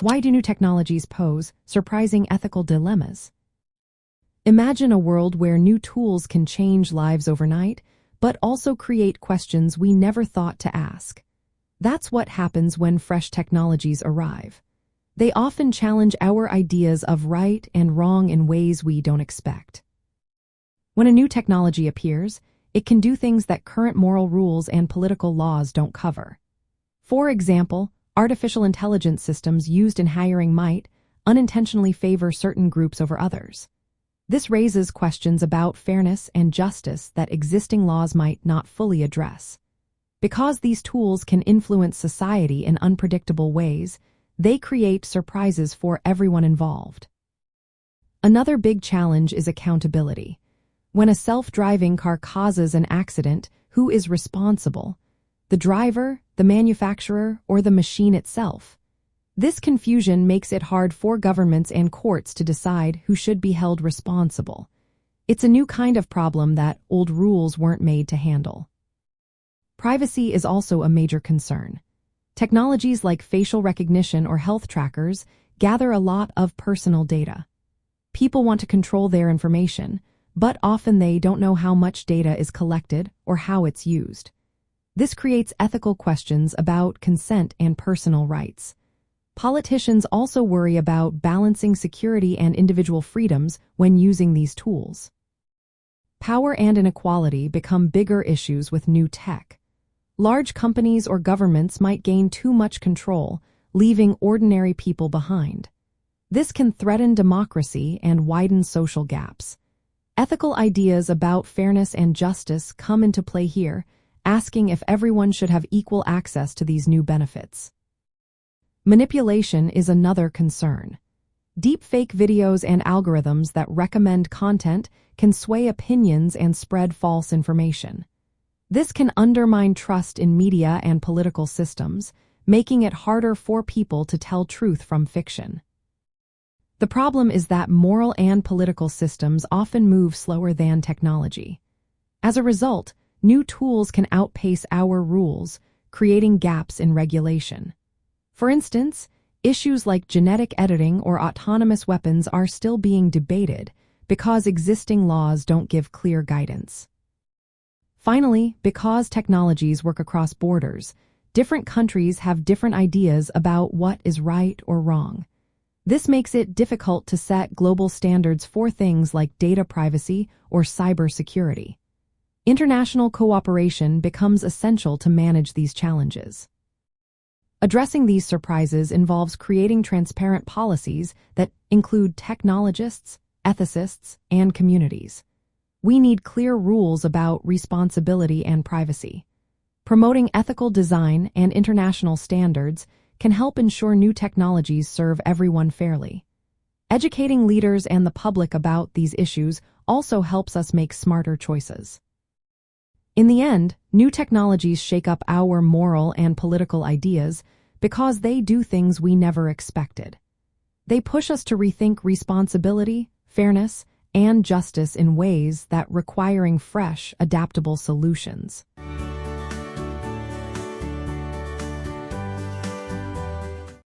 Why do new technologies pose surprising ethical dilemmas? Imagine a world where new tools can change lives overnight, but also create questions we never thought to ask. That's what happens when fresh technologies arrive. They often challenge our ideas of right and wrong in ways we don't expect. When a new technology appears, it can do things that current moral rules and political laws don't cover. For example, artificial intelligence systems used in hiring might unintentionally favor certain groups over others. This raises questions about fairness and justice that existing laws might not fully address. Because these tools can influence society in unpredictable ways, they create surprises for everyone involved. Another big challenge is accountability. When a self-driving car causes an accident, who is responsible? The driver, the manufacturer, or the machine itself? This confusion makes it hard for governments and courts to decide who should be held responsible. It's a new kind of problem that old rules weren't made to handle. Privacy is also a major concern. Technologies like facial recognition or health trackers gather a lot of personal data. People want to control their information, but often they don't know how much data is collected or how it's used. This creates ethical questions about consent and personal rights. Politicians also worry about balancing security and individual freedoms when using these tools. Power and inequality become bigger issues with new tech. Large companies or governments might gain too much control, leaving ordinary people behind. This can threaten democracy and widen social gaps. Ethical ideas about fairness and justice come into play here, asking if everyone should have equal access to these new benefits. Manipulation is another concern. Deepfake videos and algorithms that recommend content can sway opinions and spread false information. This can undermine trust in media and political systems, making it harder for people to tell truth from fiction. The problem is that moral and political systems often move slower than technology. As a result, new tools can outpace our rules, creating gaps in regulation. For instance, issues like genetic editing or autonomous weapons are still being debated because existing laws don't give clear guidance. Finally, because technologies work across borders, different countries have different ideas about what is right or wrong. This makes it difficult to set global standards for things like data privacy or cybersecurity. International cooperation becomes essential to manage these challenges. Addressing these surprises involves creating transparent policies that include technologists, ethicists, and communities. We need clear rules about responsibility and privacy. Promoting ethical design and international standards can help ensure new technologies serve everyone fairly. Educating leaders and the public about these issues also helps us make smarter choices. In the end, new technologies shake up our moral and political ideas because they do things we never expected. They push us to rethink responsibility, fairness, and justice in ways that requiring fresh, adaptable solutions.